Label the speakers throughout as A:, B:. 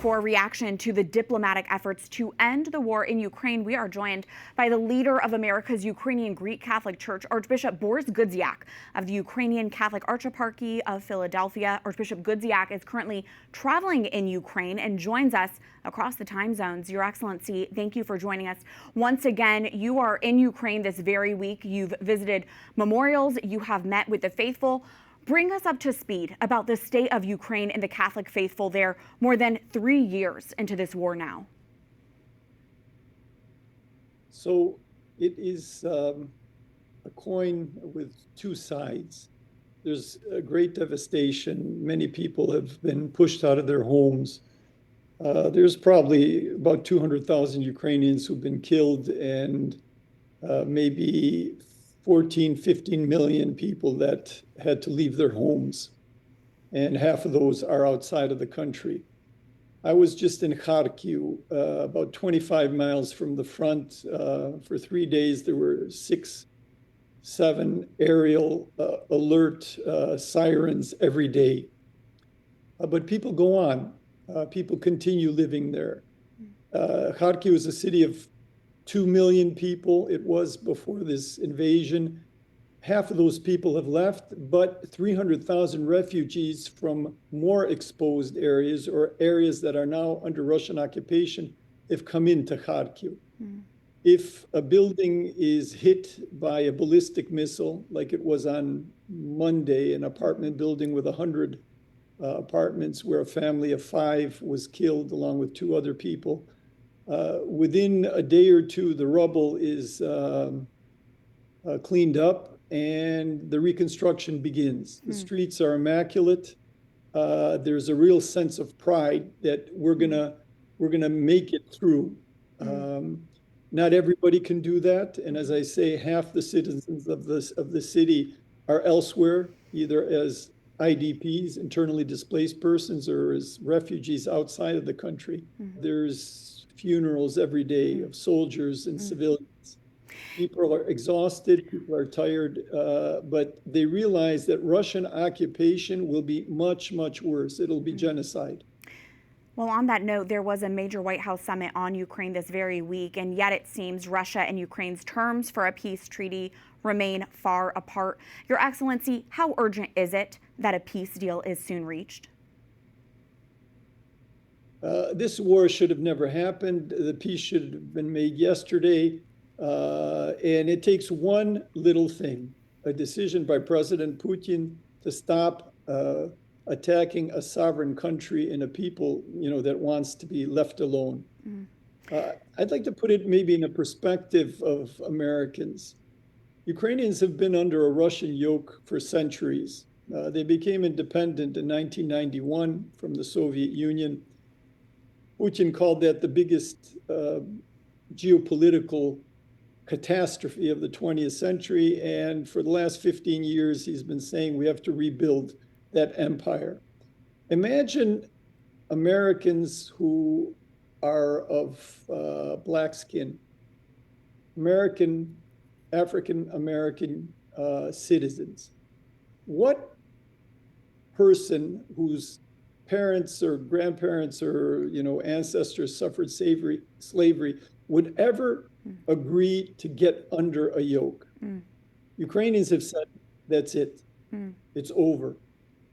A: for a reaction to the diplomatic efforts to end the war in Ukraine, we are joined by the leader of America's Ukrainian Greek Catholic Church, Archbishop Borys Gudziak of the Ukrainian Catholic Archieparchy of Philadelphia. Archbishop Gudziak is currently traveling in Ukraine and joins us across the time zones. Your Excellency, thank you for joining us. Once again, you are in Ukraine this very week. You've visited memorials. You have met with the faithful. Bring us up to speed about the state of Ukraine and the Catholic faithful there more than 3 years into this war now.
B: So it is a coin with two sides. There's a great devastation. Many people have been pushed out of their homes. There's probably about 200,000 Ukrainians who've been killed, and maybe 14, 15 million people that had to leave their homes. And half of those are outside of the country. I was just in Kharkiv, about 25 miles from the front. For 3 days, there were 6, 7 aerial alert sirens every day. But people go on. People continue living there. Kharkiv is a city of 2 million people. It was before this invasion. Half of those people have left, but 300,000 refugees from more exposed areas or areas that are now under Russian occupation have come into Kharkiv. If a building is hit by a ballistic missile, like it was on Monday, an apartment building with 100 apartments where a family of 5 was killed along with 2 other people, within a day or two, the rubble is cleaned up and the reconstruction begins. The streets are immaculate. There's a real sense of pride that we're gonna make it through. Not everybody can do that, and as I say, half the citizens of the city are elsewhere, either as IDPs, internally displaced persons, or as refugees outside of the country. There's funerals every day of soldiers and civilians. People are exhausted, people are tired, but they realize that Russian occupation will be much, much worse. It'll be genocide.
A: Well, on that note, there was a major White House summit on Ukraine this very week, and yet it seems Russia and Ukraine's terms for a peace treaty remain far apart. Your Excellency, how urgent is it that a peace deal is soon reached?
B: This war should have never happened. The peace should have been made yesterday. And it takes one little thing, a decision by President Putin to stop attacking a sovereign country and a people, that wants to be left alone. I'd like to put it maybe in a perspective of Americans. Ukrainians have been under a Russian yoke for centuries. They became independent in 1991 from the Soviet Union. Putin called that the biggest geopolitical catastrophe of the 20th century. And for the last 15 years, he's been saying we have to rebuild that empire. Imagine Americans who are of black skin, African-American citizens. What person whose parents or grandparents or ancestors suffered slavery would ever agree to get under a yoke? Ukrainians have said, that's it. It's over.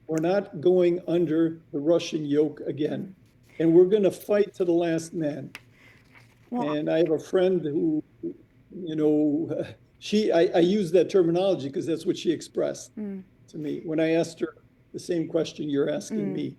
B: We're not going under the Russian yoke again. And we're going to fight to the last man. Well, and I have a friend who, I use that terminology because that's what she expressed to me when I asked her the same question you're asking me.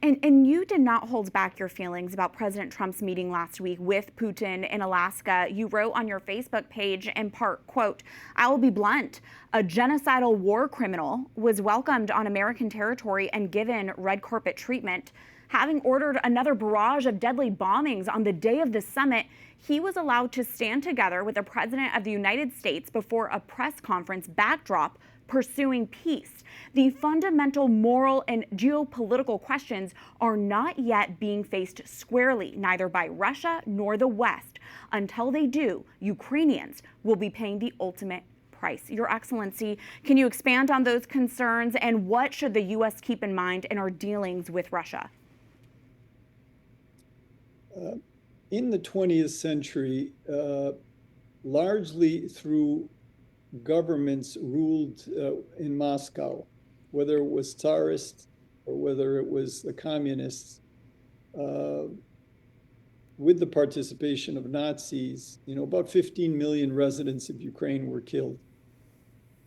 A: And you did not hold back your feelings about President Trump's meeting last week with Putin in Alaska. You wrote on your Facebook page in part, quote, "I will be blunt. A genocidal war criminal was welcomed on American territory and given red carpet treatment. Having ordered another barrage of deadly bombings on the day of the summit, he was allowed to stand together with the President of the United States before a press conference backdrop pursuing peace. The fundamental moral and geopolitical questions are not yet being faced squarely, neither by Russia nor the West. Until they do, Ukrainians will be paying the ultimate price." Your Excellency, can you expand on those concerns, and what should the U.S. keep in mind in our dealings with Russia?
B: In the 20th century, largely through governments ruled in Moscow, whether it was Tsarist or whether it was the communists, with the participation of Nazis, about 15 million residents of Ukraine were killed.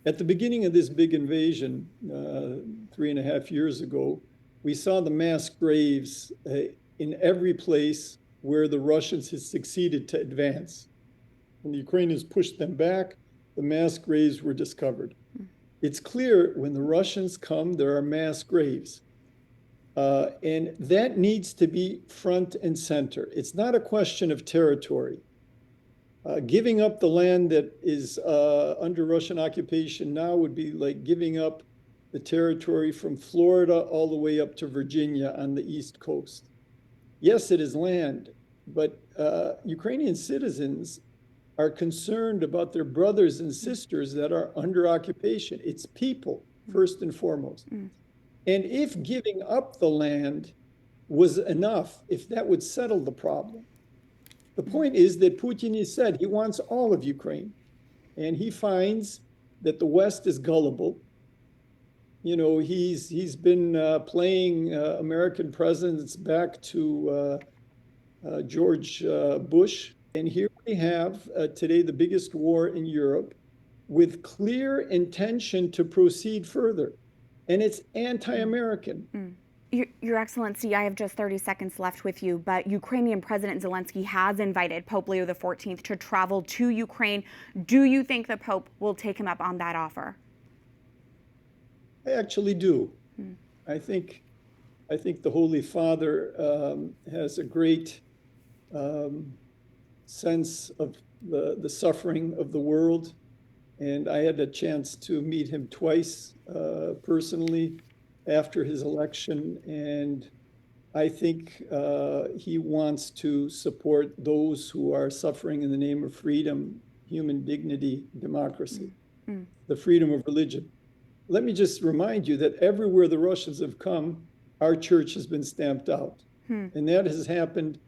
B: At the beginning of this big invasion, 3.5 years ago, we saw the mass graves in every place where the Russians had succeeded to advance. When the Ukrainians pushed them back, the mass graves were discovered. It's clear when the Russians come, there are mass graves. And that needs to be front and center. It's not a question of territory. Giving up the land that is under Russian occupation now would be like giving up the territory from Florida all the way up to Virginia on the East Coast. Yes, it is land, but Ukrainian citizens are concerned about their brothers and sisters that are under occupation. It's people, first and foremost. And if giving up the land was enough, if that would settle the problem. The point is that Putin has said he wants all of Ukraine, and he finds that the West is gullible. He's been playing American presidents back to George Bush, and here we have today the biggest war in Europe with clear intention to proceed further. And it's anti-American.
A: Your Excellency, I have just 30 seconds left with you, but Ukrainian President Zelensky has invited Pope Leo XIV to travel to Ukraine. Do you think the Pope will take him up on that offer?
B: I actually do. I think the Holy Father has a great sense of the suffering of the world. And I had a chance to meet him twice personally after his election. And I think he wants to support those who are suffering in the name of freedom, human dignity, democracy, the freedom of religion. Let me just remind you that everywhere the Russians have come, our church has been stamped out. And that has happened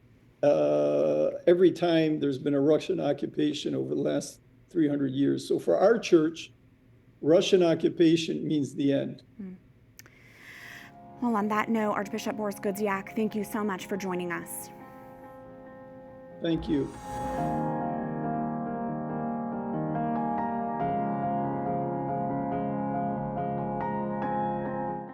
B: every time there's been a Russian occupation over the last 300 years. So for our church, Russian occupation means the end.
A: Well, on that note, Archbishop Borys Gudziak, thank you so much for joining us.
B: Thank you.